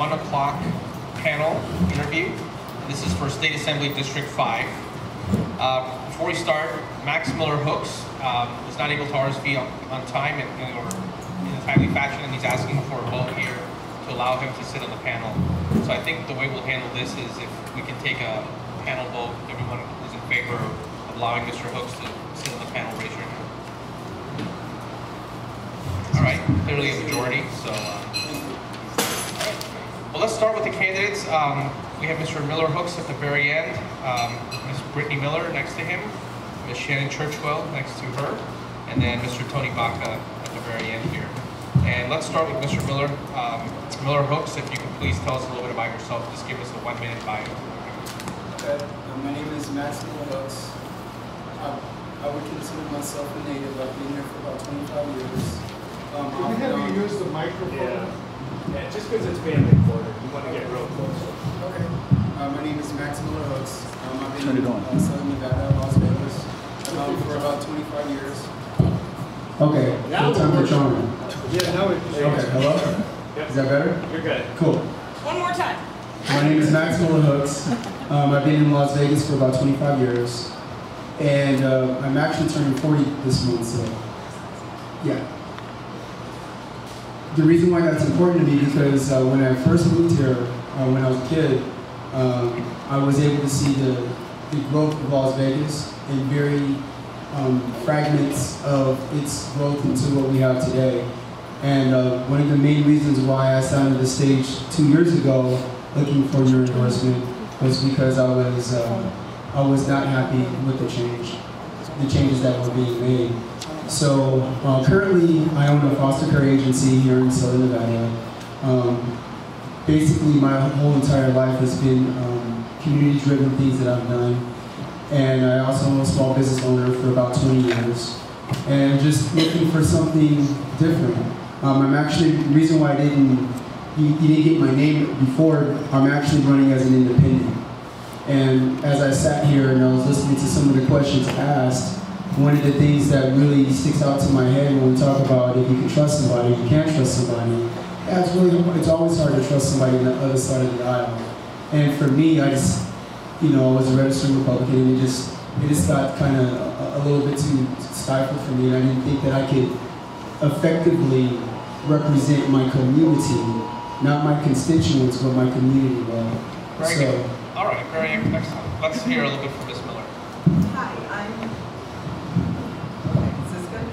1 o'clock panel interview. This is for State Assembly District 5. Before we start, Max Miller Hooks was not able to RSV on time or in a timely fashion, and he's asking for a vote here to allow him to sit on the panel. So I think the way we'll handle this is if we can take a panel vote, everyone who's in favor of allowing Mr. Hooks to sit on the panel, raise your hand. All right, clearly a majority, so. All right. Well, let's start with the candidates. We have Mr. Miller Hooks at the very end, Ms. Brittney Miller next to him, Ms. Shannon Churchwell next to her, and then Mr. Tony Baca at the very end here. And let's start with Mr. Miller. Miller Hooks, if you could please tell us a little bit about yourself. Just give us a 1-minute bio. Okay. My name is Max Miller Hooks. I would consider myself a native. I've been here for about 25 years. Can we have you use the microphone? Yeah, just because it's being recorded, you want to get real close. Okay. My name is Max Miller Hooks. I've been in Southern Nevada, Las Vegas, for about 25 years. Okay. Now time for John. Yeah, now Okay, hello? Yep. Is that better? You're good. Cool. One more time. My name is Max Miller Hooks. I've been in Las Vegas for about 25 years. And I'm actually turning 40 this month, so yeah. The reason why that's important to me because when I first moved here, when I was a kid, I was able to see the growth of Las Vegas and very fragments of its growth into what we have today. And one of the main reasons why I sat on the stage 2 years ago looking for your endorsement was because I was not happy with the changes that were being made. So currently, I own a foster care agency here in Southern Nevada. Basically, my whole entire life has been community-driven things that I've done. And I also am a small business owner for about 20 years. And just looking for something different. I'm actually, the reason why you didn't get my name before, I'm actually running as an independent. And as I sat here and I was listening to some of the questions asked, one of the things that really sticks out to my head when we talk about if you can trust somebody, if you can't trust somebody, it's always hard to trust somebody on the other side of the aisle. And for me, I was a registered Republican, and it just got kind of a little bit too stifled for me, and I didn't think that I could effectively represent my community, not my constituents, but my community well. Very good. All right, very good. Next time. Let's hear a little bit from Ms. Miller. Hi, okay, is this good?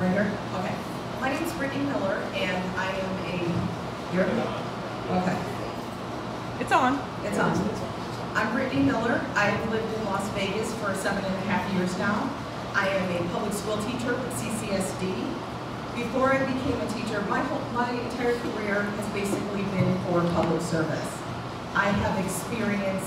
Right here? Okay. My name is Brittney Miller, and I am you're okay. It's on. It's on. I'm Brittney Miller. I've lived in Las Vegas for 7.5 years now. I am a public school teacher at CCSD. Before I became a teacher, my entire career has basically been for public service. I have experience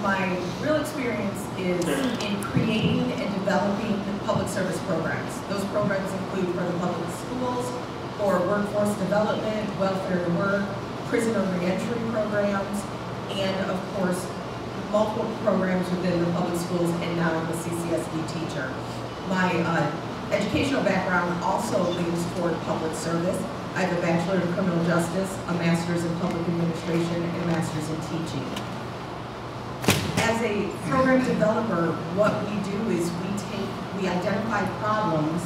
my real experience is in creating and developing public service programs. Those programs include for the public schools, for workforce development, welfare to work, prisoner reentry programs, and of course, multiple programs within the public schools, and now I'm a CCSD teacher. My educational background also leans toward public service. I have a Bachelor in Criminal Justice, a Master's in Public Administration, and a Master's in Teaching. As a program developer, what we do is we identify problems,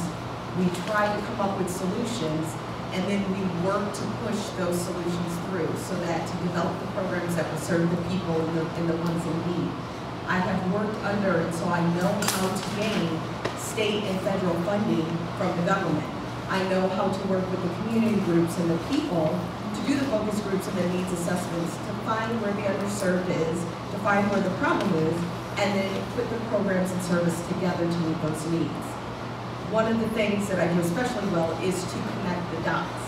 we try to come up with solutions, and then we work to push those solutions through so that to develop the programs that will serve the people and the ones in need. I have worked under, and so I know how to gain state and federal funding from the government. I know how to work with the community groups and the people to do the focus groups and the needs assessments, to find where the underserved is, to find where the problem is, and then put the programs and service together to meet those needs. One of the things that I do especially well is to connect the dots.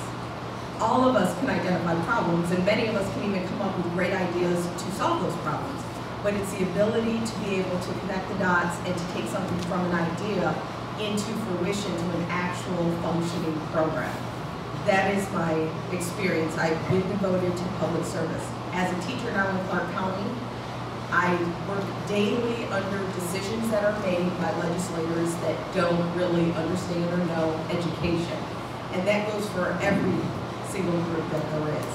All of us can identify problems, and many of us can even come up with great ideas to solve those problems. But it's the ability to be able to connect the dots and to take something from an idea into fruition to an actual functioning program. That is my experience. I've been devoted to public service. As a teacher now in Clark County, I work daily under decisions that are made by legislators that don't really understand or know education. And that goes for every single group that there is.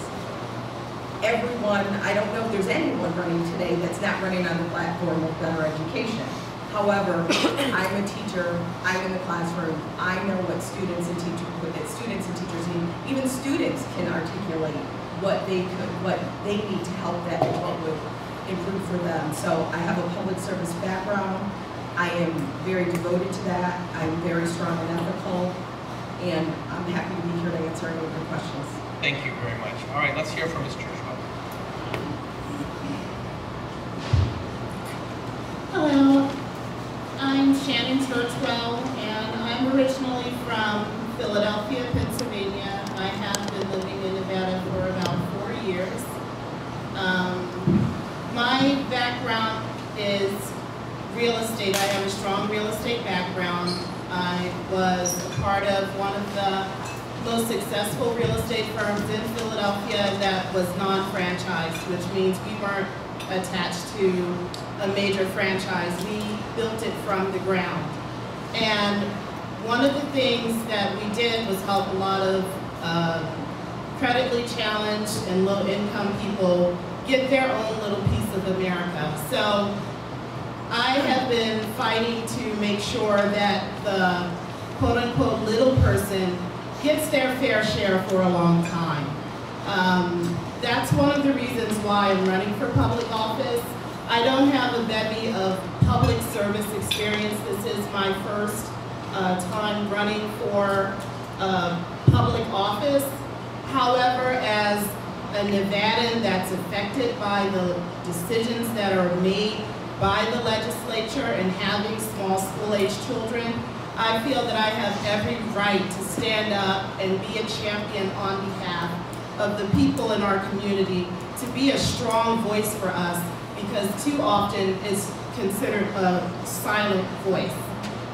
Everyone, I don't know if there's anyone running today that's not running on the platform of better education. However, I'm a teacher, I'm in the classroom, I know what students and teachers need. Even students can articulate what they need to help them and what would improve for them. So I have a public service background. I am very devoted to that. I'm very strong and ethical, and I'm happy to be here to answer any of your questions. Thank you very much. All right, let's hear from Ms. Churchwell. Hello, I'm Shannon Churchwell, and I'm originally from Philadelphia, Pennsylvania. I have been living in Nevada for about 4 years. My background is real estate. I have a strong real estate background. I was a part of one of the most successful real estate firms in Philadelphia that was non-franchised, which means we weren't attached to a major franchise. We built it from the ground. And one of the things that we did was help a lot of creditly challenged and low-income people get their own little piece of America. So I have been fighting to make sure that the quote-unquote little person gets their fair share for a long time. That's one of the reasons why I'm running for public office. I don't have a bevy of public service experience. This is my first time running for public office. However, as a Nevadan that's affected by the decisions that are made by the legislature and having small school-age children, I feel that I have every right to stand up and be a champion on behalf of the people in our community, to be a strong voice for us, because too often it's considered a silent voice.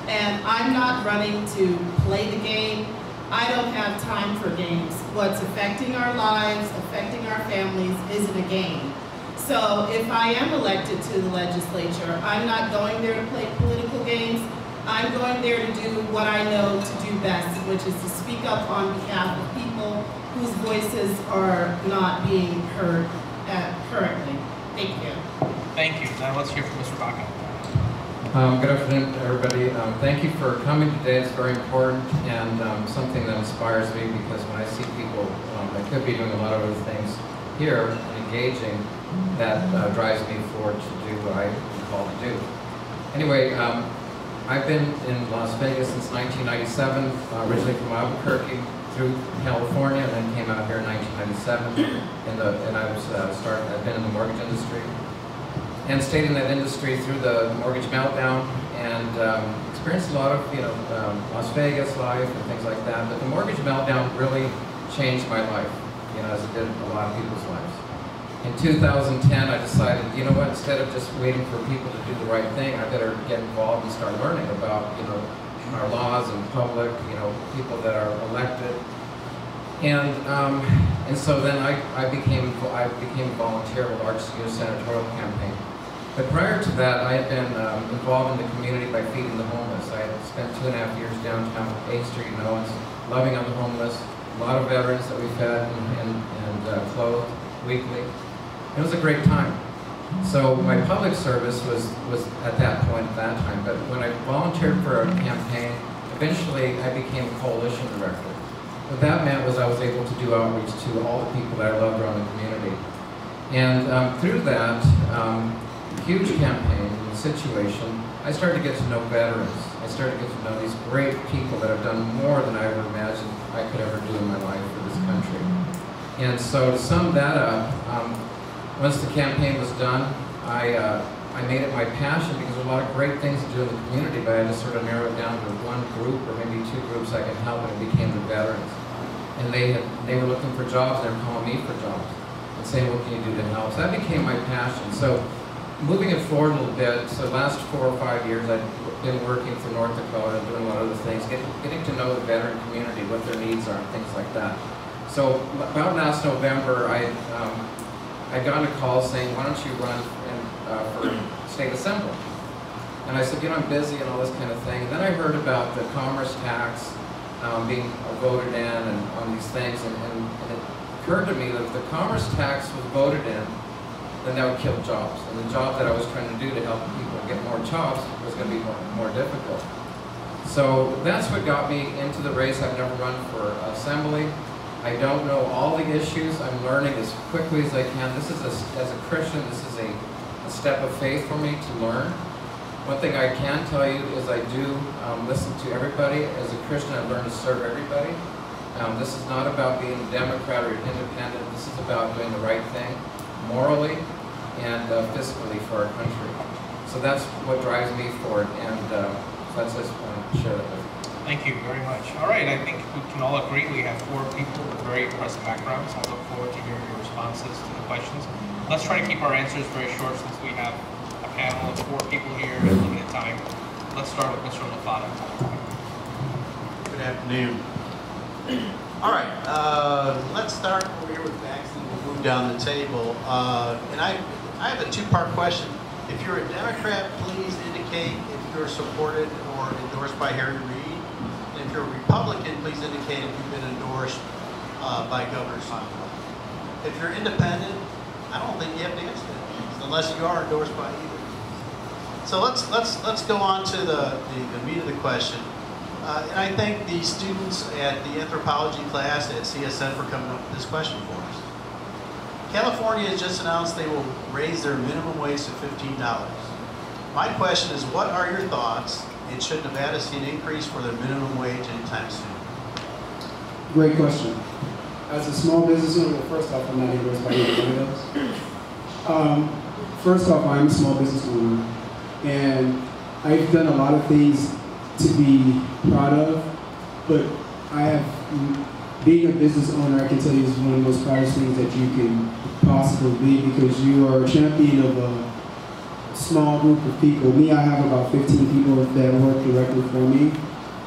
And I'm not running to play the game. I don't have time for games. What's affecting our lives, affecting our families, isn't a game. So if I am elected to the legislature, I'm not going there to play political games. I'm going there to do what I know to do best, which is to speak up on behalf of people whose voices are not being heard currently. Thank you. Thank you. Now let's hear from Mr. Baca. Good afternoon, everybody. Thank you for coming today. It's very important and something that inspires me, because when I see people that could be doing a lot of other things here and engaging, that drives me forward to do what I'm called to do. Anyway, I've been in Las Vegas since 1997, originally from Albuquerque through California, and then came out here in 1997. I've been in the mortgage industry and stayed in that industry through the mortgage meltdown, and experienced a lot of Las Vegas life and things like that. But the mortgage meltdown really changed my life, as it did a lot of people's lives. In 2010, I decided, you know what, instead of just waiting for people to do the right thing, I better get involved and start learning about, our laws and public, people that are elected. And so then I became a volunteer with our senatorial campaign. But prior to that, I had been involved in the community by feeding the homeless. I had spent 2.5 years downtown 8th Street, loving on the homeless, a lot of veterans that we fed and clothed weekly. It was a great time. So my public service was at that point at that time. But when I volunteered for a campaign, eventually I became a coalition director. What that meant was I was able to do outreach to all the people that I loved around the community. And through that huge campaign and situation, I started to get to know veterans. I started to get to know these great people that have done more than I ever imagined I could ever do in my life for this country. And so to sum that up, once the campaign was done, I made it my passion, because there's a lot of great things to do in the community, but I had to sort of narrow it down to one group or maybe 2 groups I could help, and it became the veterans. And they were looking for jobs, and they were calling me for jobs and saying, what can you do to help? So that became my passion. So moving it forward a little bit, so the last 4 or 5 years I've been working for North Dakota, doing a lot of other things, getting to know the veteran community, what their needs are, and things like that. So about last November, I got a call saying, why don't you run for state assembly? And I said, I'm busy and all this kind of thing. And then I heard about the commerce tax being voted in and on these things, and it occurred to me that if the commerce tax was voted in, then that would kill jobs. And the job that I was trying to do to help people get more jobs was going to be more difficult. So that's what got me into the race. I've never run for assembly. I don't know all the issues. I'm learning as quickly as I can. This is, as a Christian, this is a step of faith for me to learn. One thing I can tell you is I do listen to everybody. As a Christian, I've learned to serve everybody. This is not about being a Democrat or independent. This is about doing the right thing morally and fiscally for our country. So that's what drives me forward, and that's just want to share that with you. Thank you very much. All right, I think we can all agree we have 4 people with very impressive backgrounds. I look forward to hearing your responses to the questions. Let's try to keep our answers very short since we have a panel of 4 people here and limited time. Let's start with Mr. LaFata. Good afternoon. All right, let's start over here with Max and we'll move down the table. And I have a 2-part question. If you're a Democrat, please indicate if you're supported or endorsed by Harry Reid. And if you're a Republican, please indicate if you've been endorsed by Governor Sunderland. If you're independent, I don't think you have to answer that, unless you are endorsed by either. So let's go on to the meat of the question. And I thank the students at the anthropology class at CSN for coming up with this question for us. California has just announced they will raise their minimum wage to $15. My question is, what are your thoughts, and should Nevada see an increase for their minimum wage anytime soon? Great question. As a small business owner, well, first off, I'm not endorsed by either one of those. First off, I'm a small business owner, and I've done a lot of things to be proud of, but being a business owner, I can tell you, is one of the most proudest things that you can possibly be, because you are a champion of a small group of people. Me, I have about 15 people that work directly for me,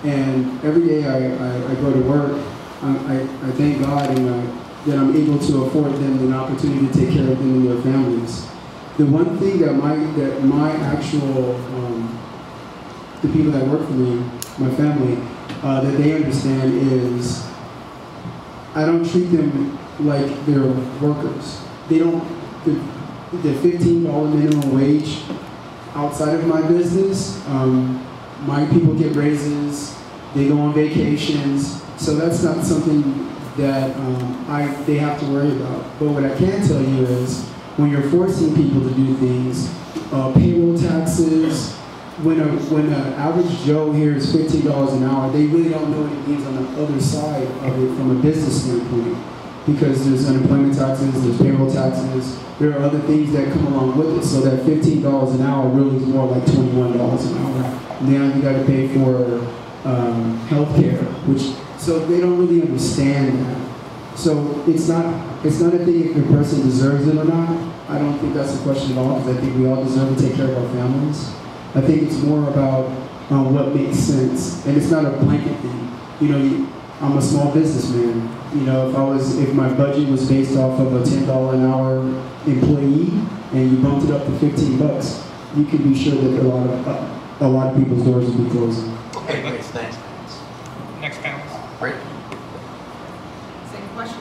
and every day I go to work, I thank God that I'm able to afford them an opportunity to take care of them and their families. The one thing that the people that work for me, my family, that they understand is I don't treat them like they're workers. They don't, the $15 minimum wage outside of my business, my people get raises, they go on vacations, so that's not something that they have to worry about. But what I can tell you is, when you're forcing people to do things, payroll taxes, when an average Joe hears $15 an hour, they really don't know what it means on the other side of it from a business standpoint. Because there's unemployment taxes, there's payroll taxes, there are other things that come along with it, so that $15 an hour really is more like $21 an hour. Now you gotta pay for health care, so they don't really understand that. So it's not a thing if the person deserves it or not. I don't think that's a question at all, because I think we all deserve to take care of our families. I think it's more about what makes sense, and it's not a blanket thing. You know, I'm a small businessman. You know, if my budget was based off of a $10 an hour employee, and you bumped it up to $15, you can be sure that a lot of people's doors will be closing. Okay, great, thanks. Next panelist. Great. Same question.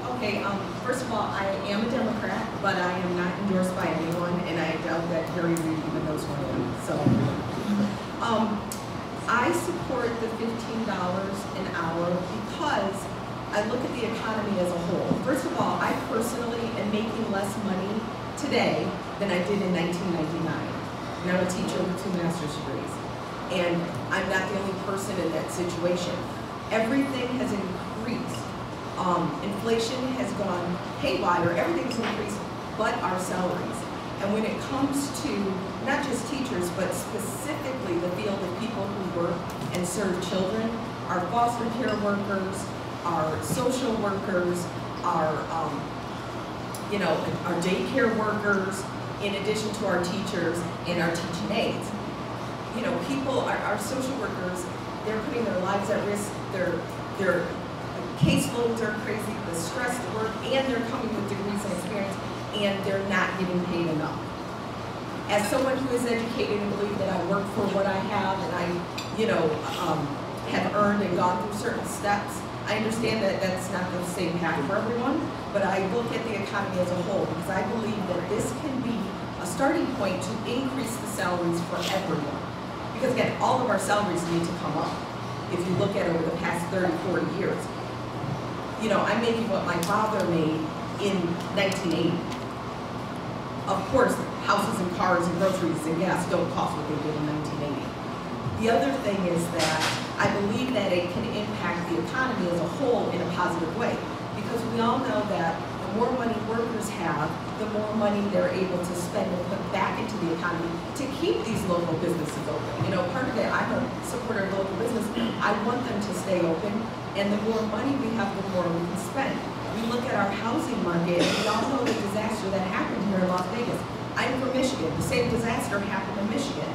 Okay, first of all, I am a Democrat, but I am not endorsed by anyone, and I doubt that Harry Reid even knows who I am. So, I support the $15 an hour because I look at the economy as a whole. First of all, I personally am making less money today than I did in 1999. And I'm a teacher with 2 master's degrees. And I'm not the only person in that situation. Everything has increased. Inflation has gone haywire, everything's increased but our salaries. And when it comes to not just teachers, but specifically the field of people who work and serve children, our foster care workers, our social workers, our daycare workers, in addition to our teachers and our teaching aides. You know, our social workers, they're putting their lives at risk, their caseloads are crazy, the stress, the work, and they're coming with degrees and experience, and they're not getting paid enough. As someone who is educated and believe that I work for what I have, and I, have earned and gone through certain steps. I understand that that's not the same path for everyone, but I look at the economy as a whole because I believe that this can be a starting point to increase the salaries for everyone. Because again, all of our salaries need to come up. If you look at over the past 30, 40 years. You know, I'm making what my father made in 1980. Of course, houses and cars and groceries and gas don't cost what they did in 1980. The other thing is that I believe that it can impact the economy as a whole in a positive way. Because we all know that the more money workers have, the more money they're able to spend and put back into the economy to keep these local businesses open. You know, part of it, I'm a supporter of local business. I want them to stay open, and the more money we have, the more we can spend. We look at our housing market, and we all know the disaster that happened here in Las Vegas. I'm from Michigan. The same disaster happened in Michigan.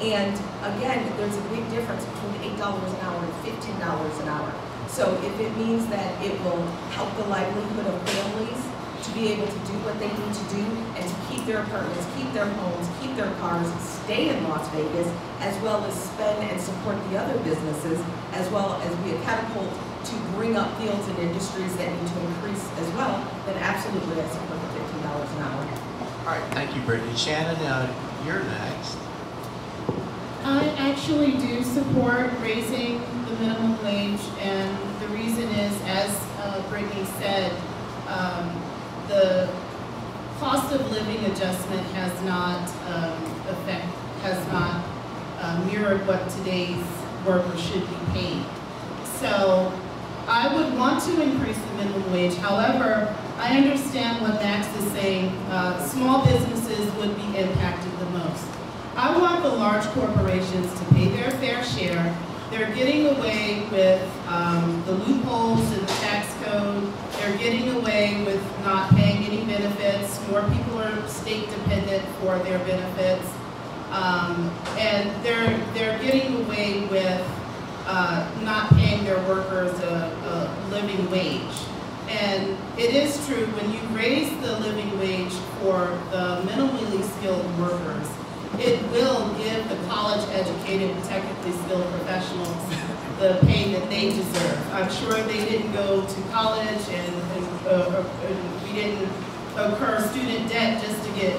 And again, there's a big difference between $8 an hour and $15 an hour. So if it means that it will help the livelihood of families to be able to do what they need to do and to keep their apartments, keep their homes, keep their cars, stay in Las Vegas, as well as spend and support the other businesses, as well as be a catapult to bring up fields and industries that need to increase as well, then absolutely I support the $15 an hour. All right, thank you, Brittney. Shannon, you're next. I actually do support raising the minimum wage, and the reason is, as Brittney said, the cost of living adjustment has not mirrored what today's workers should be paid. So I would want to increase the minimum wage. However, I understand what Max is saying. Small businesses would be impacted the most. I want the large corporations to pay their fair share. They're getting away with the loopholes in the tax code. They're getting away with not paying any benefits. More people are state dependent for their benefits. And they're getting away with not paying their workers a living wage. And it is true, when you raise the living wage for the minimally skilled workers, it will give the college-educated and technically skilled professionals the pay that they deserve. I'm sure they didn't go to college and we didn't incur student debt just to get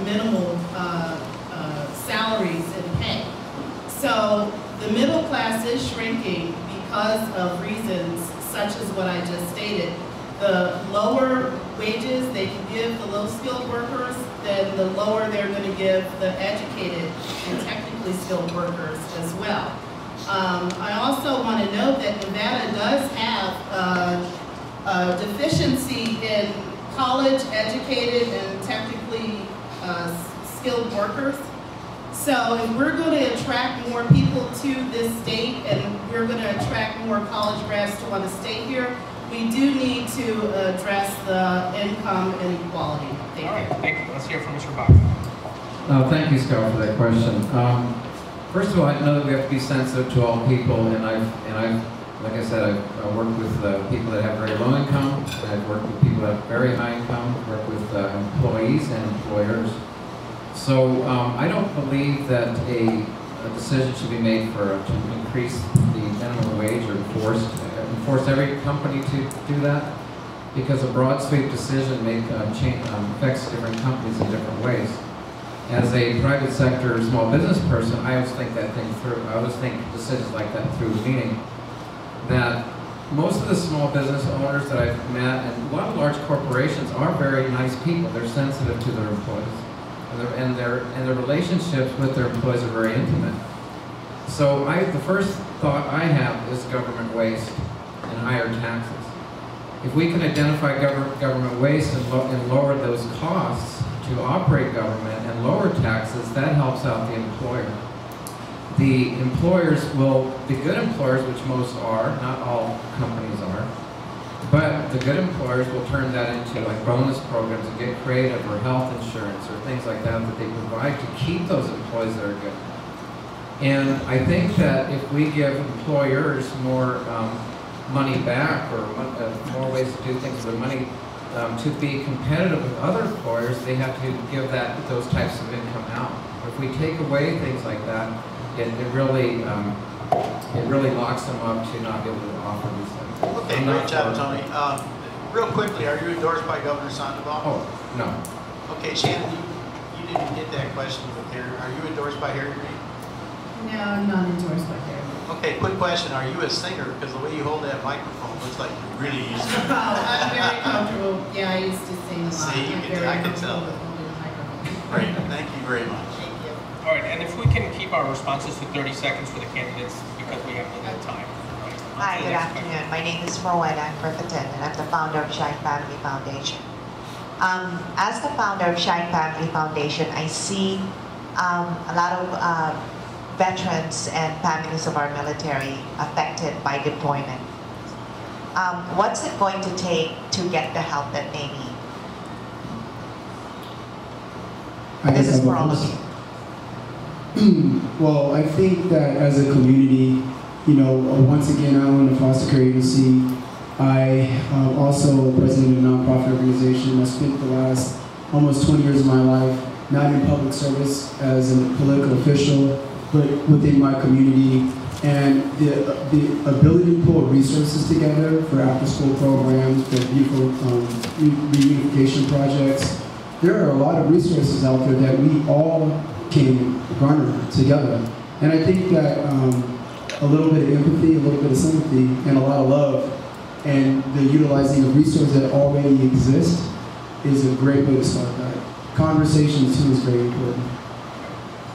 minimal salaries and pay. So the middle class is shrinking because of reasons such as what I just stated. The lower wages they can give the low-skilled workers, then the lower they're going to give the educated and technically skilled workers as well. I also want to note that Nevada does have a deficiency in college-educated and technically skilled workers. So if we're going to attract more people to this state and we're going to attract more college grads to want to stay here, we do need to address the income inequality. Thank you. All right, thank you. Let's hear from Mr. Baca. Thank you, Scott, for that question. First of all, I know that we have to be sensitive to all people, and I've like I said, I've worked with people that have very low income, and I've worked with people that have very high income, I've worked with employees and employers. So I don't believe that a decision should be made to increase the minimum wage or force every company to do that, because a broad sweep decision affects different companies in different ways. As a private sector small business person, I always think that thing through. I always think decisions like that through, meaning that most of the small business owners that I've met, and a lot of large corporations, are very nice people. They're sensitive to their employees, and their relationships with their employees are very intimate. So the first thought I have is government waste and higher taxes. If we can identify government waste and lower those costs to operate government and lower taxes, that helps out the employer. The employers the good employers, which most are, not all companies are, but the good employers will turn that into like bonus programs and get creative, or health insurance or things like that they provide to keep those employees that are good. And I think that if we give employers more money back, or more ways to do things with money, to be competitive with other employers, they have to give those types of income out. If we take away things like that, it really it really locks them up to not be able to offer these things. Okay, great job, Tony. Real quickly, are you endorsed by Governor Sandoval? Oh, no. Okay, Shannon, you didn't get that question with Harry. Are you endorsed by Harry Reid? No, I'm not endorsed by Harry. Okay, quick question. Are you a singer? Because the way you hold that microphone looks like you really used to. I'm very comfortable. Yeah, I used to sing a lot. See, I can tell. Great, thank you very much. Thank you. All right, and if we can keep our responses to 30 seconds for the candidates because we have limited time. Hi, good afternoon. My name is Rowena Griffithon, and I'm the founder of Shine Family Foundation. As the founder of Shine Family Foundation, I see a lot of veterans and families of our military affected by deployment. What's it going to take to get the help that they need? This is for all of you. Well, I think that as a community, you know, once again, I own a foster care agency. I am also president of a nonprofit organization. I spent the last almost 20 years of my life not in public service as a political official, but within my community. And the ability to pull resources together for after-school programs, for reunification projects. There are a lot of resources out there that we all can garner together. And I think that a little bit of empathy, a little bit of sympathy, and a lot of love, and the utilizing of resources that already exist is a great way to start that. Conversation too is very important.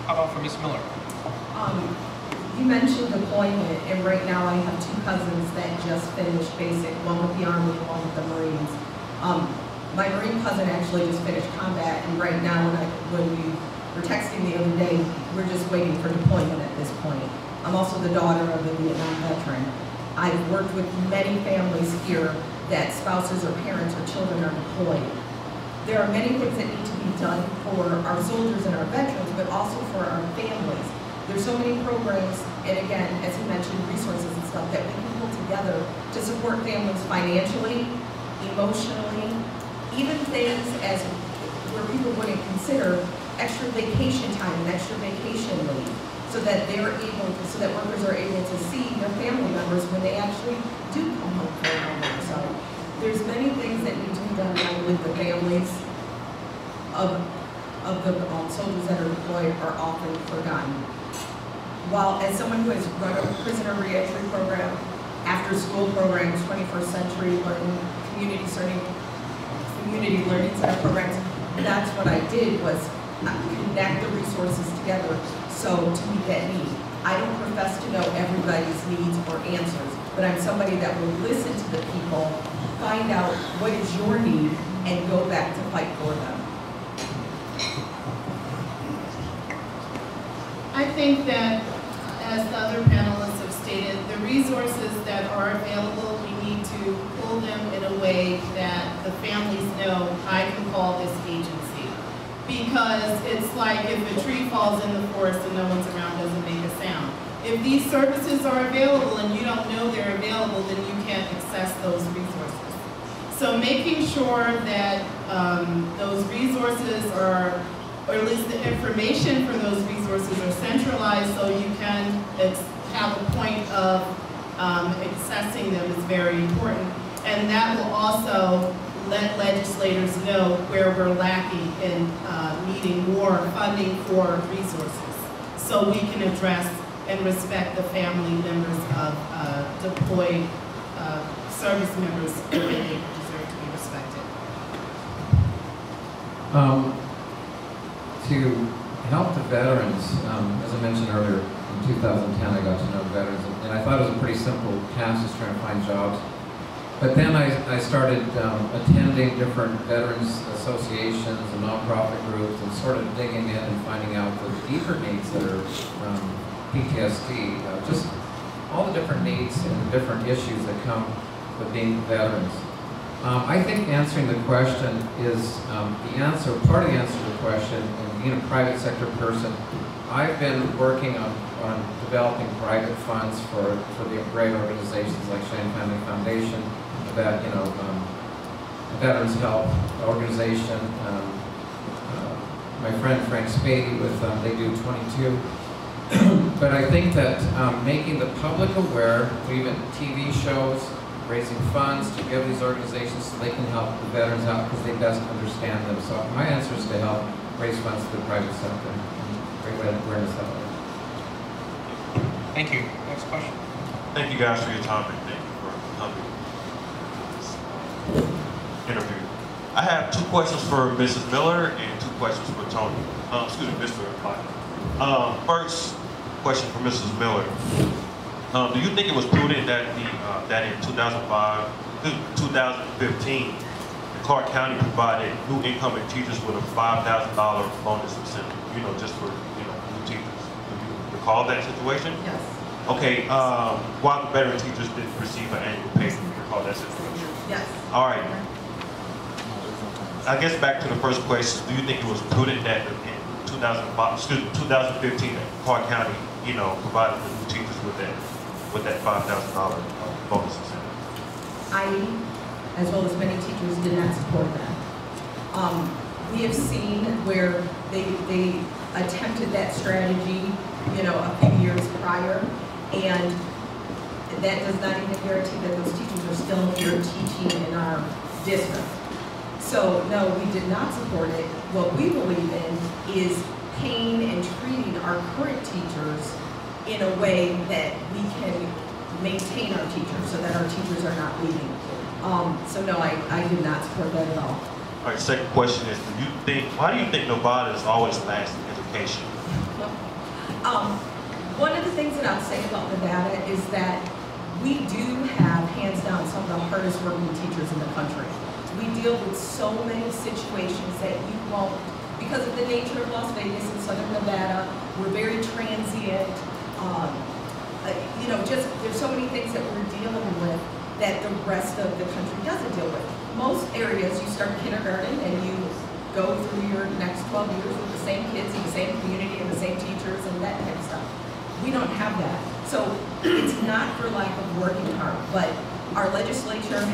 How about for Ms. Miller? You mentioned deployment, and right now I have two cousins that just finished basic, one with the Army and one with the Marines. My Marine cousin actually just finished combat, and right now when we were texting the other day, we're just waiting for deployment at this point. I'm also the daughter of a Vietnam veteran. I've worked with many families here that spouses or parents or children are deployed. There are many things that need to be done for our soldiers and our veterans, but also for our families. There's so many programs, and again, as you mentioned, resources and stuff that we can pull together to support families financially, emotionally, even things as where people wouldn't consider extra vacation time and extra vacation leave, so that so that workers are able to see their family members when they actually do come home for a moment. So there's many things that need to be done with the families of the soldiers that are deployed are often forgotten. While as someone who has run a prisoner reentry program, after-school programs, 21st century learning, community learning center programs, that's what I did was connect the resources together so to meet that need. I don't profess to know everybody's needs or answers, but I'm somebody that will listen to the people, find out what is your need, and go back to fight for them. I think that, as the other panelists have stated, the resources that are available, we need to pull them in a way that the families know I can call this agency. Because it's like if a tree falls in the forest and no one's around, doesn't make a sound. If these services are available and you don't know they're available, then you can't access those resources. So making sure that those resources are, or at least the information for those resources are centralized so you can have a point of accessing them is very important. And that will also let legislators know where we're lacking in needing more funding for resources so we can address and respect the family members of deployed service members the way they deserve to be respected. To help the veterans, as I mentioned earlier, in 2010 I got to know veterans, and I thought it was a pretty simple task, just trying to find jobs. But then I started attending different veterans associations and nonprofit groups and sort of digging in and finding out the deeper needs that are PTSD, just all the different needs and the different issues that come with being veterans. I think answering the question is part of the answer to the question, and being a private sector person, I've been working on developing private funds for the great organizations like Shannon Family Foundation, that, Veterans Help Organization, my friend Frank Spady with, they do 22 But I think that making the public aware, even TV shows, raising funds to give these organizations so they can help the veterans out because they best understand them. So my answer is to help raise funds to the private sector and bring awareness that way. Thank you. Next question. Thank you guys for your time and thank you for coming to this interview. I have 2 questions for Mrs. Miller and 2 questions for Tony. Excuse me, Mr. Baca. First question for Mrs. Miller. Do you think it was prudent that that in 2015, the Clark County provided new incoming teachers with a $5,000 bonus incentive? You know, just for new teachers. Do you recall that situation? Yes. Okay. While the veteran teachers didn't receive an annual pay, do you recall that situation? Yes. All right. I guess back to the first question. Do you think it was prudent that in 2015, that Clark County, provided the new teachers with that $5,000 bonus incentive? I, as well as many teachers, did not support that. We have seen where they attempted that strategy, a few years prior, and that does not even guarantee that those teachers are still here teaching in our district. So no, we did not support it. What we believe in is paying and treating our current teachers in a way that we can maintain our teachers so that our teachers are not leaving. So no, I did not support that at all. All right, second question is, why do you think Nevada is always last in education? One of the things that I'll say about Nevada is that we do have, hands down, some of the hardest working teachers in the country. We deal with so many situations that you won't, because of the nature of Las Vegas and Southern Nevada, we're very transient. There's so many things that we're dealing with that the rest of the country doesn't deal with. Most areas, you start kindergarten and you go through your next 12 years with the same kids in the same community and the same teachers and that kind of stuff. We don't have that. So it's not for lack of working hard, but our legislature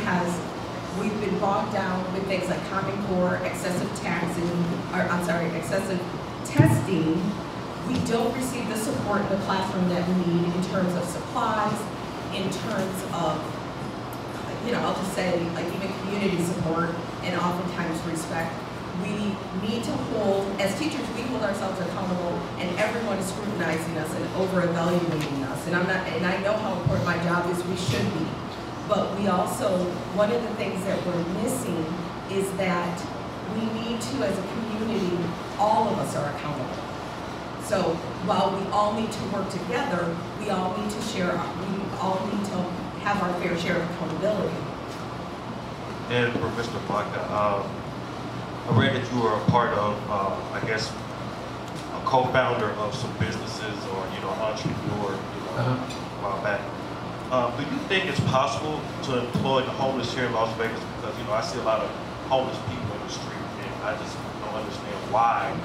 we've been bogged down with things like Common Core, excessive testing. We don't receive the support in the classroom that we need in terms of supplies, in terms of, I'll just say, like even community support and oftentimes respect. We need to hold, as teachers, we hold ourselves accountable and everyone is scrutinizing us and over-evaluating us. And I know how important my job is, we should be. But we also, one of the things that we're missing is that we need to, as a community, all of us are accountable. So while we all need to work together, we all need to have our fair share of accountability. And for Mr. Baca, I read that you were a part of, a co-founder of some businesses or, entrepreneur, a while back. Do you think it's possible to employ the homeless here in Las Vegas? Because, I see a lot of homeless people in the street, and I just don't understand why,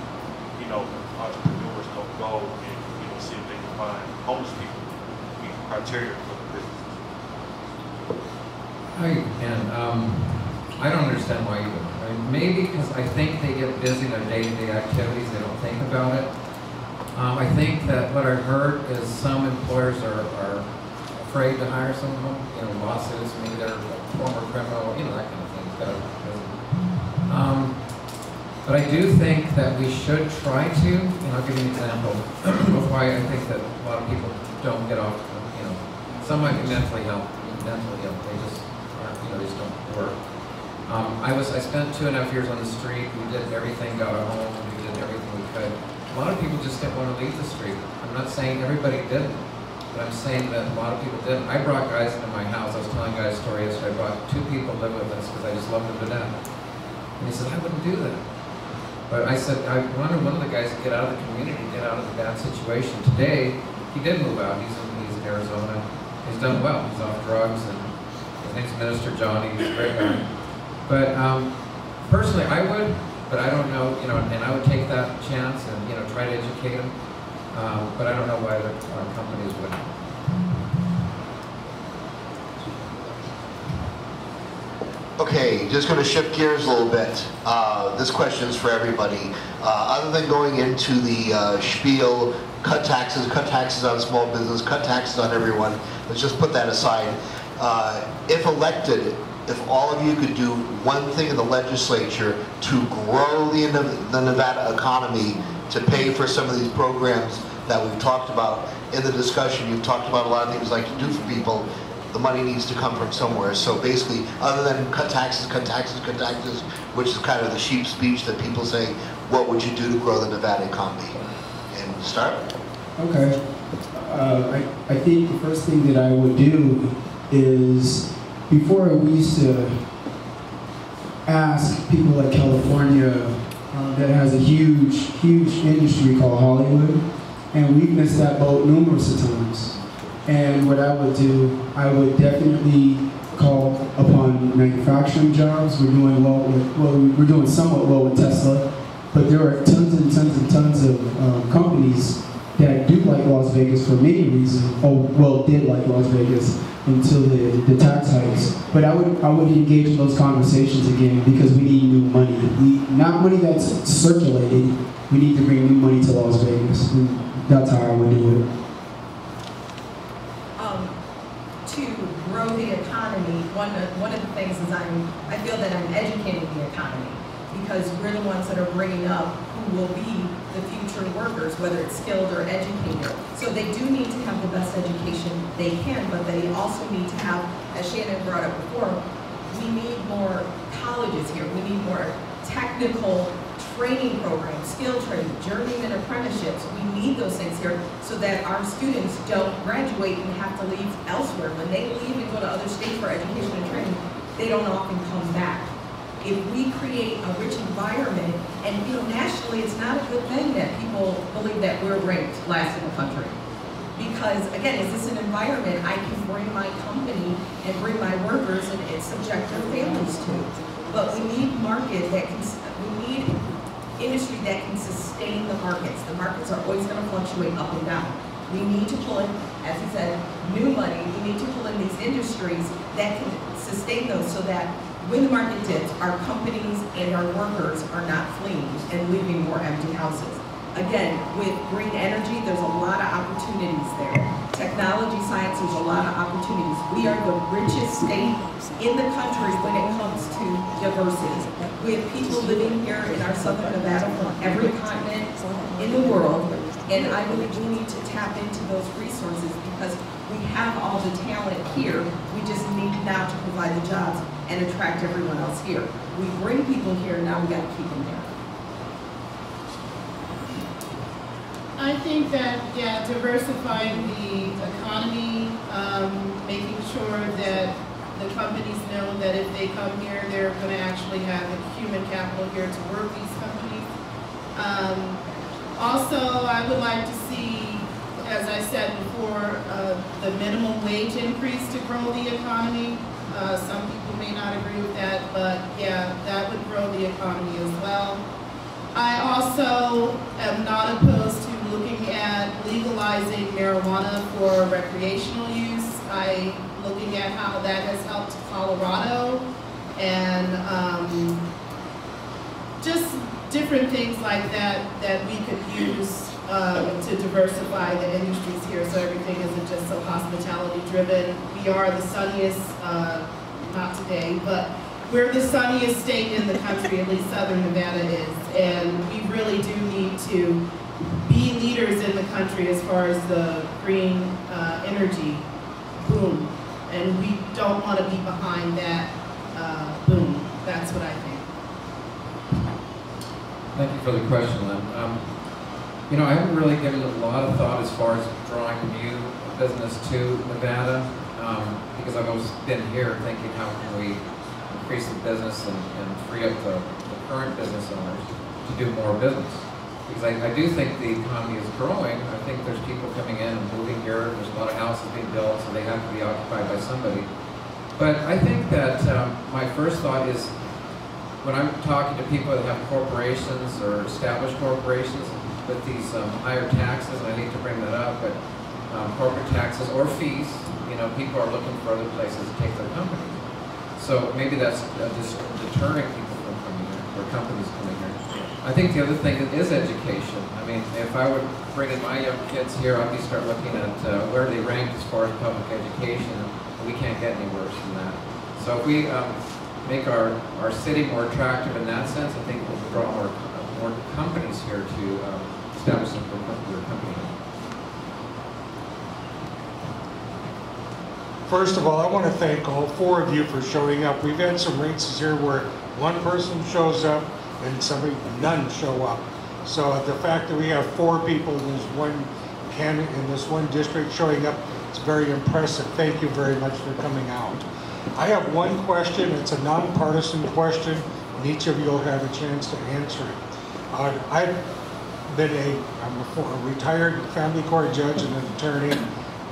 entrepreneurs don't go and, see if they can find homeless people who meet the criteria for the businesses. I don't understand why either. Maybe because I think they get busy in their day-to-day activities, they don't think about it. I think that what I heard is some employers are afraid to hire someone, lawsuits, maybe they're a former criminal, that kind of thing. But I do think that we should try to, I'll give you an example of why I think that a lot of people don't get off, some might be mentally ill, they just aren't, they just don't work. I spent 2.5 years on the street, we did everything, got a home, we did everything we could. A lot of people just didn't want to leave the street. I'm not saying everybody didn't. But I'm saying that a lot of people didn't. I brought guys into my house. I was telling guys a story yesterday. I brought 2 people to live with us because I just love them to death. And he said, I wouldn't do that. But I said, I wanted one of the guys to get out of the community, get out of the bad situation. Today, he did move out. He's in Arizona. He's done well. He's off drugs. And his name's Minister Johnny. He's a great guy. But personally, I would. But I don't know, and I would take that chance and, try to educate them. But I don't know why the companies wouldn't. Okay, just going to shift gears a little bit. This question is for everybody. Other than going into the spiel cut taxes on small business, cut taxes on everyone. Let's just put that aside. If elected, if all of you could do one thing in the legislature to grow the Nevada economy, to pay for some of these programs that we've talked about in the discussion, you've talked about a lot of things like to do for people, the money needs to come from somewhere. So basically, other than cut taxes, which is kind of the sheep speech that people say, what would you do to grow the Nevada economy? And start? Okay. I think the first thing that I would do is, before we used to ask people like California that has a huge industry called Hollywood, and we've missed that boat numerous of times. And what I would do, I would definitely call upon manufacturing jobs. We're doing we're doing somewhat well with Tesla, but there are tons and tons and tons of companies that do like Las Vegas for many reasons. Did like Las Vegas until the tax hikes. But I would engage in those conversations again, because we need new money. Not money that's circulated. We need to bring new money to Las Vegas. And that's how I would do it. To grow the economy, one of the things is I feel that I'm educating the economy, because we're the ones that are bringing up who will be the future workers, whether it's skilled or educated. So they do need to have the best education they can, but they also need to have, as Shannon brought up before, we need more colleges here. We need more technical training programs, skill training, journeyman apprenticeships. We need those things here so that our students don't graduate and have to leave elsewhere. When they leave and go to other states for education and training, they don't often come back. If we create a rich environment, and nationally it's not a good thing that people believe that we're ranked last in the country. Because again, is this an environment I can bring my company and bring my workers and subject their families to? But we need industry that can sustain the markets. The markets are always going to fluctuate up and down. We need to pull in, as he said, new money. We need to pull in these industries that can sustain those, so that when the market dips, our companies and our workers are not fleeing and leaving more empty houses. Again, with green energy, there's a lot of opportunities there. Technology, science, there's a lot of opportunities. We are the richest state in the country when it comes to diversity. We have people living here in our southern Nevada from every continent in the world, and I believe we need to tap into those resources, because we have all the talent here. We just need now to provide the jobs and attract everyone else here. We bring people here, now we got to keep them here. I think that, diversifying the economy, making sure that the companies know that if they come here, they're going to actually have the human capital here to work these companies. Also, I would like to see, as I said before, the minimum wage increase to grow the economy. Some people may not agree with that, but that would grow the economy as well. I also am not opposed to looking at legalizing marijuana for recreational use. Looking at how that has helped Colorado, and just different things like that that we could use to diversify the industries here, so everything isn't just so hospitality driven. We are the sunniest, not today, but we're the sunniest state in the country, at least Southern Nevada is, and we really do need to be leaders in the country as far as the green energy boom, and we don't want to be behind that boom. That's what I think. Thank you for the question, Lynn. I haven't really given a lot of thought as far as drawing new business to Nevada, because I've always been here thinking, how can we increase the business and free up the current business owners to do more business? Because I do think the economy is growing. I think there's people coming in and moving here. There's a lot of houses being built, so they have to be occupied by somebody. But I think that my first thought is, when I'm talking to people that have corporations or established corporations with these higher taxes, and I hate to bring that up, but corporate taxes or fees, people are looking for other places to take their company. So maybe that's just deterring people from coming here. or companies coming here. I think the other thing is education. I mean, if I would bring in my young kids here, I'd be start looking at where they rank as far as public education, and we can't get any worse than that. So if we make our city more attractive in that sense, I think we'll draw more companies here to establish their company. First of all, I want to thank all 4 of you for showing up. We've had some races here where one person shows up and none show up. So the fact that we have 4 people in this one candidate in this one district showing up, it's very impressive. Thank you very much for coming out. I have one question. It's a nonpartisan question, and each of you will have a chance to answer it. I'm a retired family court judge and an attorney,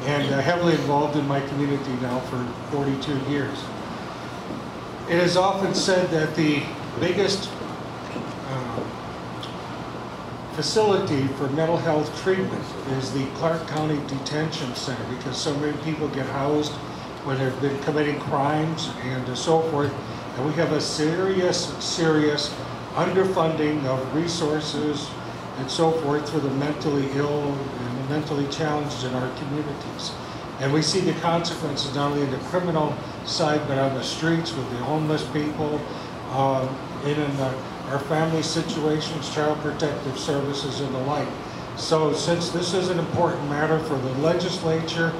and heavily involved in my community now for 42 years. It is often said that the biggest facility for mental health treatment is the Clark County Detention Center, because so many people get housed when they've been committing crimes and so forth. And we have a serious underfunding of resources and so forth for the mentally ill and the mentally challenged in our communities. And we see the consequences not only in the criminal side, but on the streets with the homeless people, in our family situations, child protective services, and the like. So since this is an important matter for the legislature,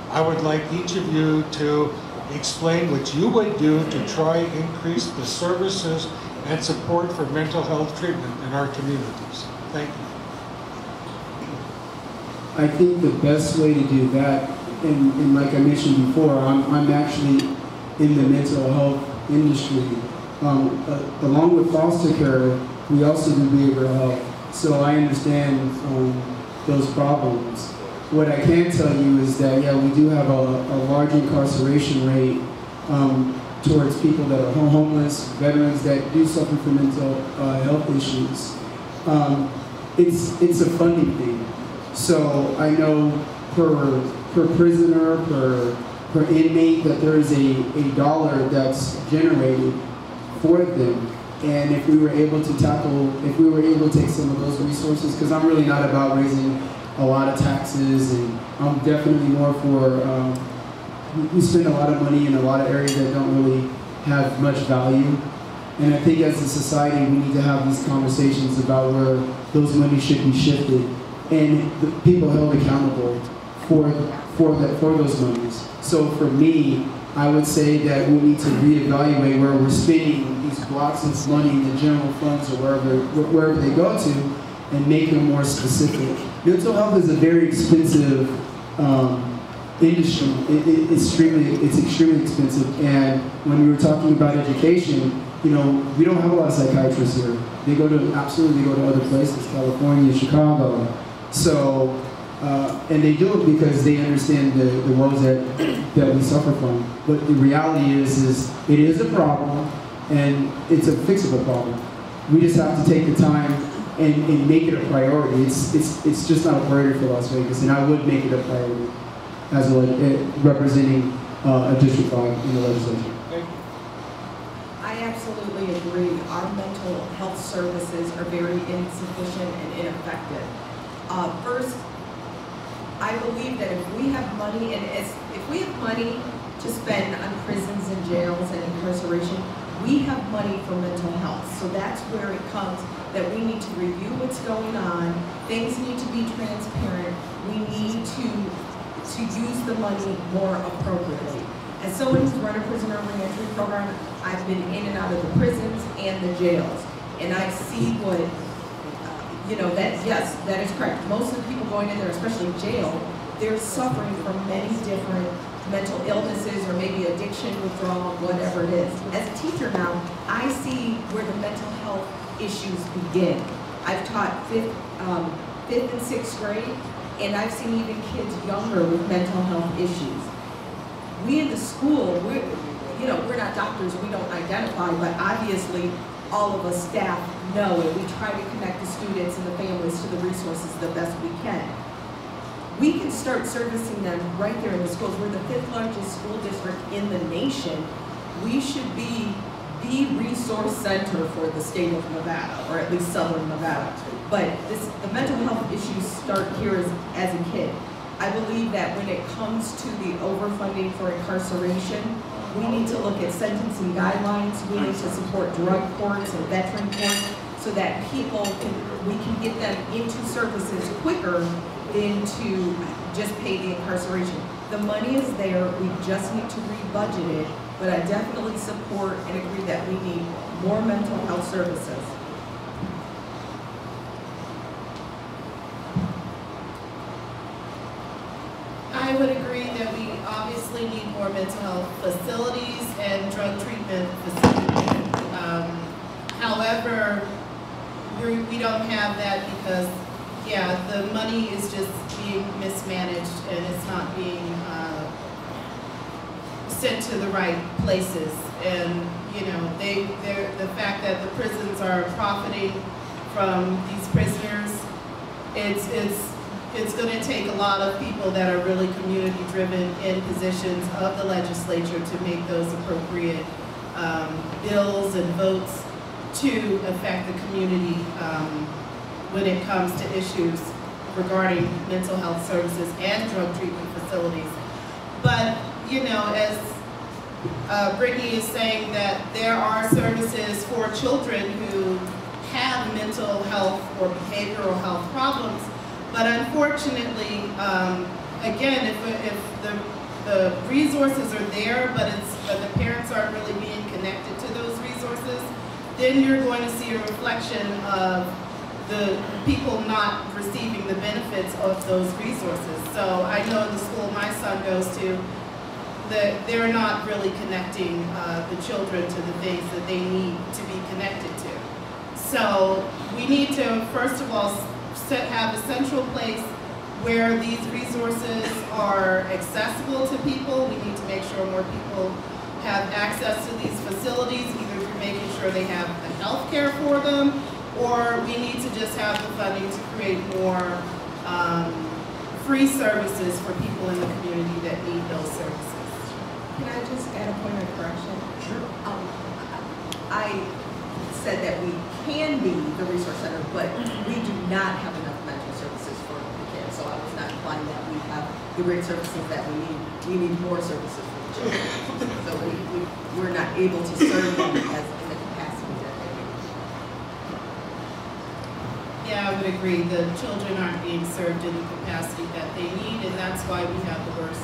I would like each of you to explain what you would do to try and increase the services and support for mental health treatment in our communities. Thank you. I think the best way to do that, and like I mentioned before, I'm actually in the mental health industry. Along with foster care, we also do behavioral health, so I understand those problems. What I can tell you is that, yeah, we do have a large incarceration rate towards people that are homeless, veterans that do suffer from mental health issues. It's a funding thing. So I know per prisoner, per inmate, that there is a dollar that's generated for them. And if we were able to take some of those resources, because I'm really not about raising a lot of taxes, and I'm definitely more for, we spend a lot of money in a lot of areas that don't really have much value. And I think as a society, we need to have these conversations about where those money should be shifted, and the people held accountable for those monies. So for me, I would say that we need to reevaluate where we're spending these blocks of money in the general funds or wherever they go to, and make them more specific. Mental health is a very expensive industry. It's extremely expensive. And when we were talking about education, you know, we don't have a lot of psychiatrists here. They go to other places, California, Chicago. So, and they do it because they understand the woes that we suffer from. But the reality is it is a problem, and it's a fixable problem. We just have to take the time and make it a priority. It's just not a priority for Las Vegas, and I would make it a priority as representing a District 5 in the legislature. I absolutely agree. Our mental health services are very insufficient and ineffective. First, I believe that if we have money, and if we have money to spend on prisons and jails and incarceration, we have money for mental health. So that's where it comes, that we need to review what's going on. Things need to be transparent. We need to use the money more appropriately. As someone who's run a prisoner reentry program, I've been in and out of the prisons and the jails. And I see what, yes, that is correct. Most of the people going in there, especially jail, they're suffering from many different mental illnesses or maybe addiction, withdrawal, whatever it is. As a teacher now, I see where the mental health issues begin. I've taught fifth and sixth grade, and I've seen even kids younger with mental health issues. We in the school, we're not doctors, we don't identify, but obviously all of us staff know, and we try to connect the students and the families to the resources the best we can. We can start servicing them right there in the schools. We're the 5th largest school district in the nation. We should be the resource center for the state of Nevada, or at least Southern Nevada. But the mental health issues start here as a kid. I believe that when it comes to the overfunding for incarceration, we need to look at sentencing guidelines. We need to support drug courts and veteran courts so that we can get them into services quicker than to just pay the incarceration. The money is there, we just need to rebudget it, but I definitely support and agree that we need more mental health services. I would agree that we obviously need more mental health facilities and drug treatment facilities. However, we don't have that because, yeah, the money is just being mismanaged and it's not being sent to the right places. And, you know, the fact that the prisons are profiting from these prisoners, it's going to take a lot of people that are really community-driven in positions of the legislature to make those appropriate bills and votes to affect the community when it comes to issues regarding mental health services and drug treatment facilities. But, you know, as Brittney is saying, that there are services for children who have mental health or behavioral health problems. But unfortunately, again, if the resources are there, but the parents aren't really being connected to those resources, then you're going to see a reflection of the people not receiving the benefits of those resources. So I know in the school my son goes to, that they're not really connecting the children to the things that they need to be connected to. So we need to, first of all, have a central place where these resources are accessible to people. We need to make sure more people have access to these facilities, either through making sure they have the health care for them, or we need to just have the funding to create more free services for people in the community that need those services. Can I just add a point of correction? Sure. I said that we can be the resource center, but we do not have enough mental services for the kids. So I was not implying that we have the great services that we need. We need more services for the children. So we're not able to serve them as in the capacity that they need. Yeah, I would agree. The children aren't being served in the capacity that they need, and that's why we have the worst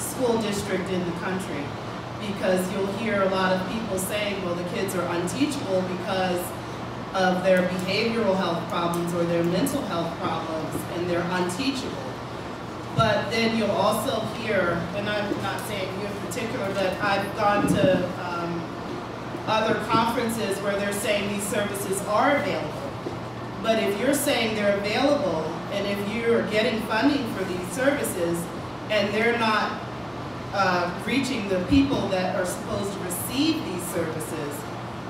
school district in the country. Because you'll hear a lot of people saying, well, the kids are unteachable because of their behavioral health problems or their mental health problems, and they're unteachable. But then you'll also hear, and I'm not saying you in particular, but I've gone to other conferences where they're saying these services are available. But if you're saying they're available, and if you're getting funding for these services, and they're not reaching the people that are supposed to receive these services,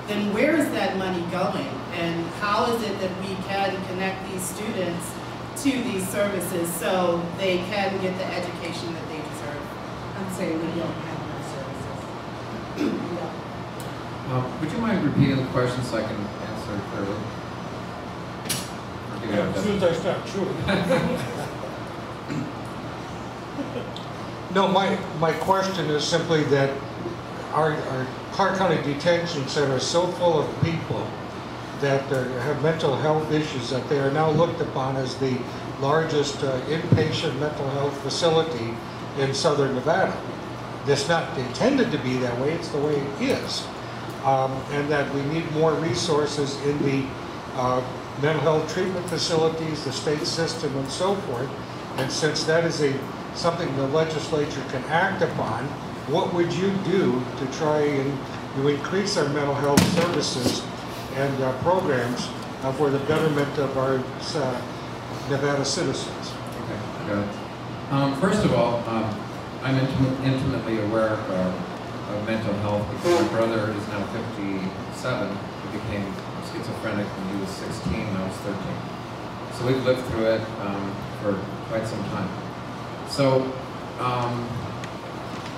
then where is that money going? And how is it that we can connect these students to these services so they can get the education that they deserve? I'm saying we don't have enough services. Would you mind repeating the question so I can answer it clearly? As soon as I stop chewing. No, my question is simply that our Clark County Detention Center is so full of people that have mental health issues that they are now looked upon as the largest inpatient mental health facility in Southern Nevada. It's not intended to be that way, it's the way it is. And that we need more resources in the mental health treatment facilities, the state system, and so forth. And since that is something the legislature can act upon, what would you do to try and increase our mental health services and programs for the betterment of our Nevada citizens? Okay, got it. First of all, I'm intimately aware of mental health because my brother is now 57. He became schizophrenic when he was 16 and I was 13. So we've lived through it for quite some time. So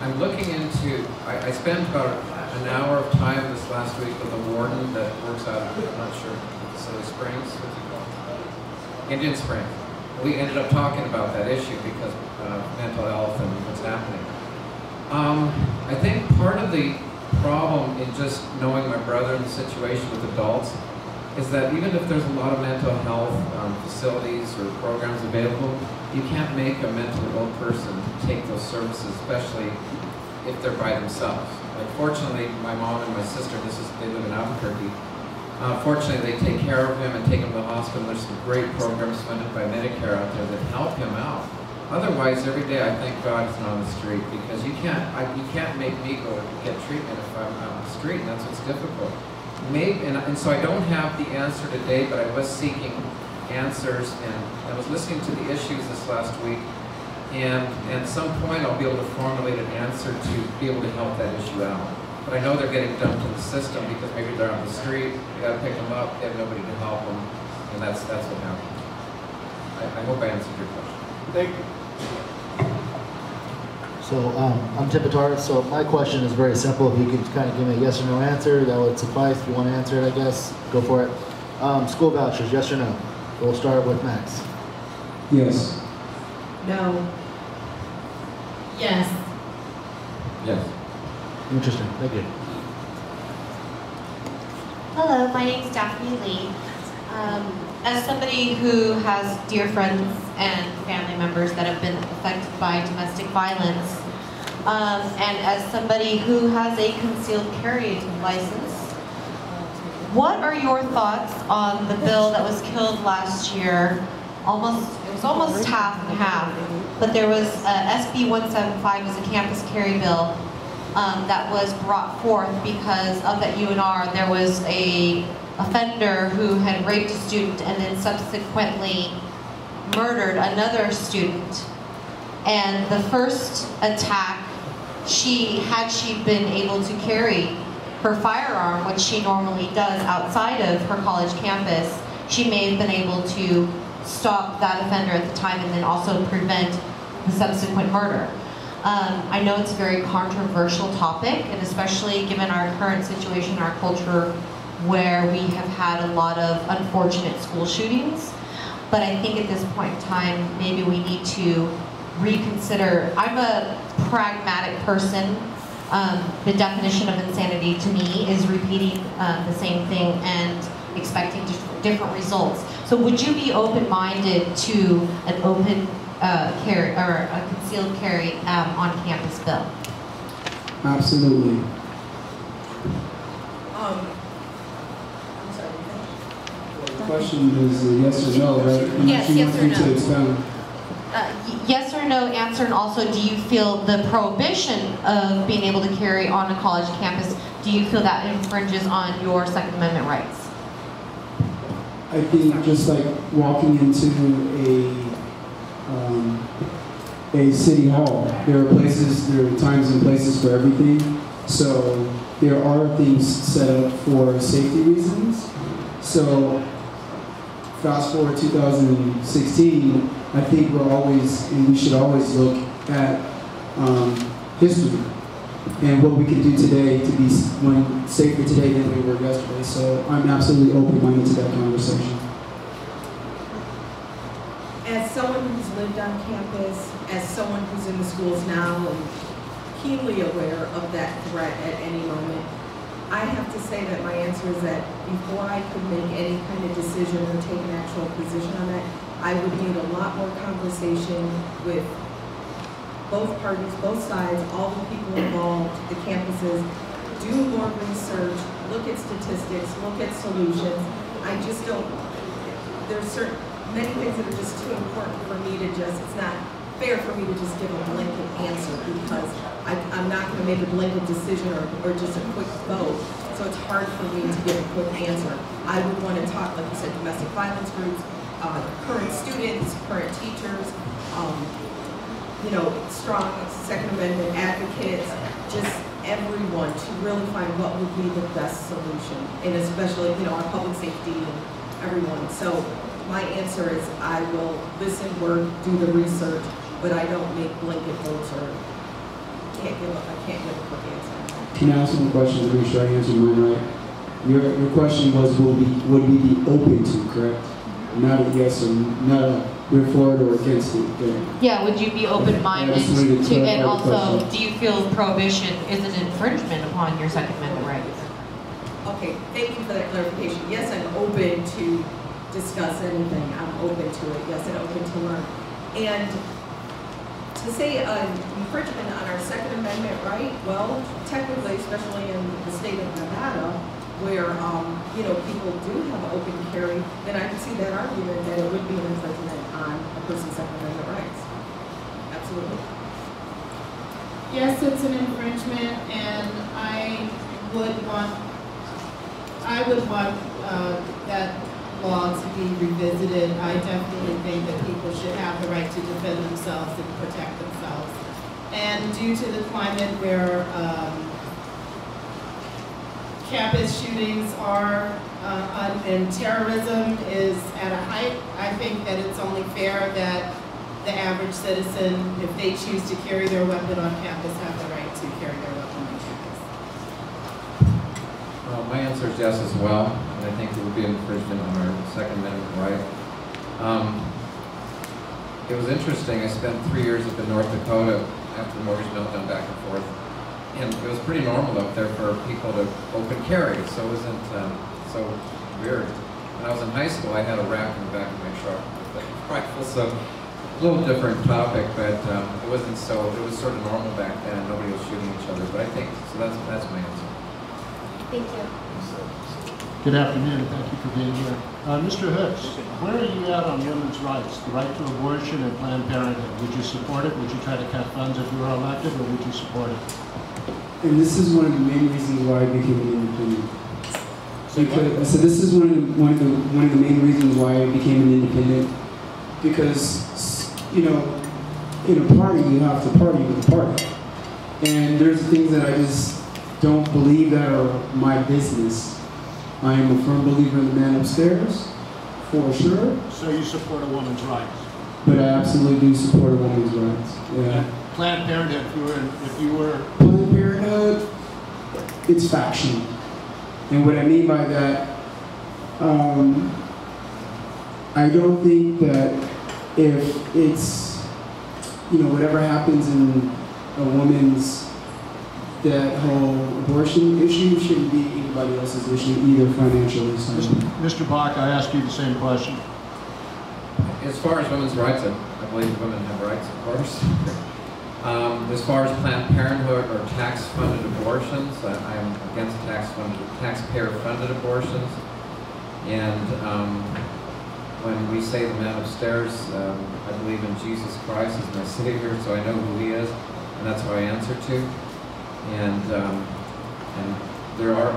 I'm looking into, I spent about an hour of time this last week with a warden that works out of, I'm not sure, Silly Springs, what's it called? Indian Springs. We ended up talking about that issue because of mental health and what's happening. I think part of the problem in just knowing my brother in the situation with adults is that even if there's a lot of mental health facilities or programs available, you can't make a mentally ill person take those services, especially if they're by themselves. Like, fortunately, my mom and my sister, they live in Albuquerque. Fortunately, they take care of him and take him to the hospital. There's some great programs funded by Medicare out there that help him out. Otherwise, every day I thank God he's not on the street, because you can't make me go get treatment if I'm out on the street, and that's what's difficult. Maybe, and so I don't have the answer today, but I was seeking answers, and I was listening to the issues this last week, and at some point I'll be able to formulate an answer to be able to help that issue out. But I know they're getting dumped in the system because maybe they're on the street, you gotta pick them up, they have nobody to help them, and that's what happens. I hope I answered your question. Thank you. So I'm Tim Batar. So my question is very simple. If you could kind of give me a yes or no answer, that would suffice. If you want to answer it, I guess, go for it. School vouchers, yes or no? We'll start with Max. Yes. No. Yes. Yes. Interesting. Thank you. Hello, my name is Daphne Lee. As somebody who has dear friends and family members that have been affected by domestic violence, and as somebody who has a concealed carry license, what are your thoughts on the bill that was killed last year? It was almost half and half, but there was SB 175 was a campus carry bill that was brought forth because up at UNR there was a offender who had raped a student and then subsequently murdered another student. And the first attack, had she been able to carry her firearm, which she normally does outside of her college campus, she may have been able to stop that offender at the time and then also prevent the subsequent murder. I know it's a very controversial topic, and especially given our current situation in our culture where we have had a lot of unfortunate school shootings. But I think at this point in time, maybe we need to reconsider. I'm a pragmatic person. The definition of insanity to me is repeating the same thing and expecting different results. So would you be open-minded to an open carry or a concealed carry on campus bill? Absolutely. The question is a yes or no, right? Yes, yes or no. To expound. Yes or no answer, and also do you feel the prohibition of being able to carry on a college campus, do you feel that infringes on your Second Amendment rights? I think just like walking into a city hall, there are times and places for everything. So there are things set up for safety reasons. So fast forward 2016, I think we should always look at history and what we can do today to be safer today than we were yesterday. So I'm absolutely open-minded to that conversation. As someone who's lived on campus, as someone who's in the schools now and keenly aware of that threat at any moment, I have to say that my answer is that before I could make any kind of decision or take an actual position on that, I would need a lot more conversation with both parties, both sides, all the people involved, the campuses, do more research, look at statistics, look at solutions. I just don't, there's many things that are just too important for me to it's not fair for me to just give a blanket answer because I'm not going to make a blanket decision or just a quick vote. So it's hard for me to give a quick answer. I would want to talk, like you said, domestic violence groups, current students, current teachers, strong Second Amendment advocates, just everyone to really find what would be the best solution, and especially, our public safety and everyone. So my answer is I will listen, work, do the research, but I don't make blanket votes or I can't give a quick answer. Can I ask one question to make sure I answered mine right? Your question was, would we be open to, correct? Not a yes or not a we're for it or against it. Yeah, would you be open-minded to, and also, do you feel prohibition is an infringement upon your Second Amendment rights? Okay, thank you for that clarification. Yes, I'm open to discuss anything. I'm open to it. Yes, I'm open to learn. And to say an infringement on our Second Amendment right, well, technically, especially in the state of Nevada, where you know, people do have open carry, then I can see that argument that it would be an infringement on a person's Second Amendment rights. Absolutely. Yes, it's an infringement, and I would want that law to be revisited. I definitely think that people should have the right to defend themselves and protect themselves. And due to the climate where campus shootings are, and terrorism is at a height, I think that it's only fair that the average citizen, if they choose to carry their weapon on campus, have the right to carry their weapon on campus. Well, my answer is yes as well, and I think it would be an infringement on our Second Amendment right. It was interesting, I spent 3 years up in North Dakota after the mortgage meltdown back and forth. And it was pretty normal up there for people to open carry, so it wasn't so weird. When I was in high school, I had a rack in the back of my truck with a rifle, so a little different topic, but it wasn't so, it was sort of normal back then, and nobody was shooting each other, but I think, so that's my answer. Thank you. Good afternoon, thank you for being here. Mr. Hooks, where are you at on women's rights, the right to abortion and Planned Parenthood? Would you support it? Would you try to cut funds if you were elected, or would you support it? And this is one of the main reasons why I became an independent. So this is one of the main reasons why I became an independent, because you know, in a party you have to party with the party, and there's things that I just don't believe that are my business. I am a firm believer in the man upstairs, for sure. So you support a woman's rights? But I absolutely do support a woman's rights. Yeah. Planned Parenthood, if you were Planned Parenthood, it's factional. And what I mean by that, I don't think that if it's, you know, whatever happens in a woman's, that whole abortion issue shouldn't be anybody else's issue either financially. So. Mr. Baca, I ask you the same question. As far as women's rights, I believe women have rights, of course. As far as Planned Parenthood or tax-funded abortions, I am against taxpayer-funded abortions. And when we say the man upstairs, I believe in Jesus Christ as my Savior, so I know who He is, and that's who I answer to. And there are,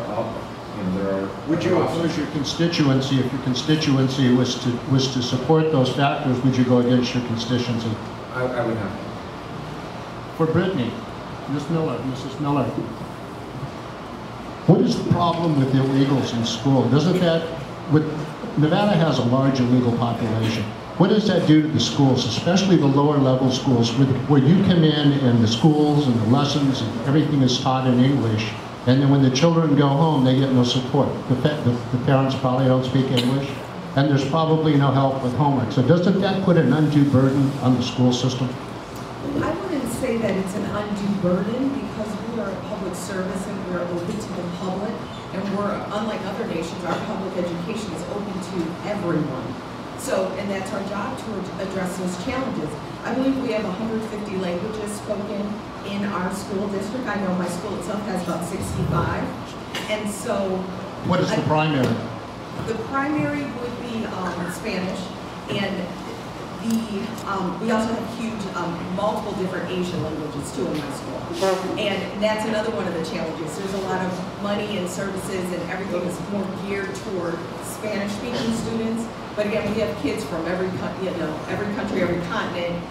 you know, there are. Would you oppose your constituency if your constituency was to support those factors? Would you go against your constituency? I would have to. For Brittney, Ms. Miller, Mrs. Miller, what is the problem with illegals in school? Doesn't that, Nevada has a large illegal population. What does that do to the schools, especially the lower level schools, where you come in and the schools and the lessons and everything is taught in English, and then when the children go home, they get no support. The parents probably don't speak English, and there's probably no help with homework. So doesn't that put an undue burden on the school system? I wouldn't say that it's an undue burden, because we are a public service and we're open to the public, and we're, unlike other nations, our public education is open to everyone. So, and that's our job to address those challenges. I believe we have 150 languages spoken in our school district. I know my school itself has about 65. And so... What is the primary? The primary would be Spanish, and we also have huge, multiple different Asian languages too in my school. And that's another one of the challenges. There's a lot of money and services and everything is more geared toward Spanish-speaking students. But again, we have kids from every country, every continent,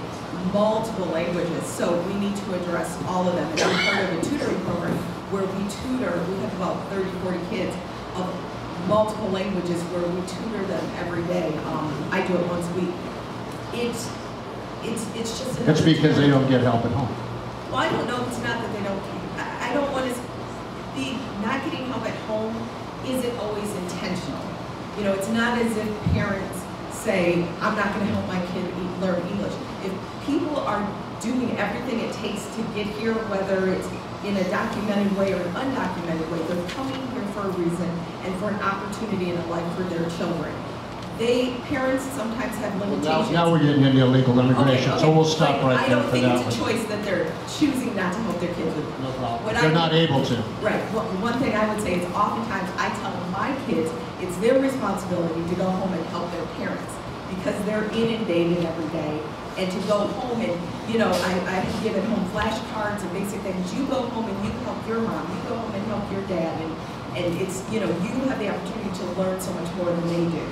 multiple languages. So we need to address all of them. And I'm part of a tutoring program where we have about 30, 40 kids of multiple languages where we tutor them every day. I do it once a week. It's just... That's because they don't get help at home. Well, I don't know if it's not that they don't... I don't want to... the not getting help at home isn't always intentional. You know, it's not as if parents say, I'm not going to help my kid learn English. If people are doing everything it takes to get here, whether it's in a documented way or an undocumented way, they're coming here for a reason and for an opportunity in a life for their children. Parents sometimes have limitations. Now we're getting into illegal immigration, so we'll stop right there for that. I don't think it's a choice that they're choosing not to help their kids with. No problem. They're not able to. Right. Well, one thing I would say is oftentimes I tell my kids it's their responsibility to go home and help their parents because they're inundated every day. And to go home and, you know, I have given home flashcards and basic things. You go home and you help your mom. You go home and help your dad. And it's, you know, you have the opportunity to learn so much more than they do.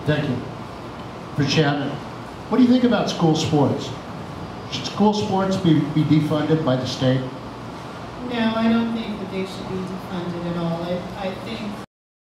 Thank you. For Shannon, what do you think about school sports? Should school sports be defunded by the state? No, I don't think that they should be defunded at all. I think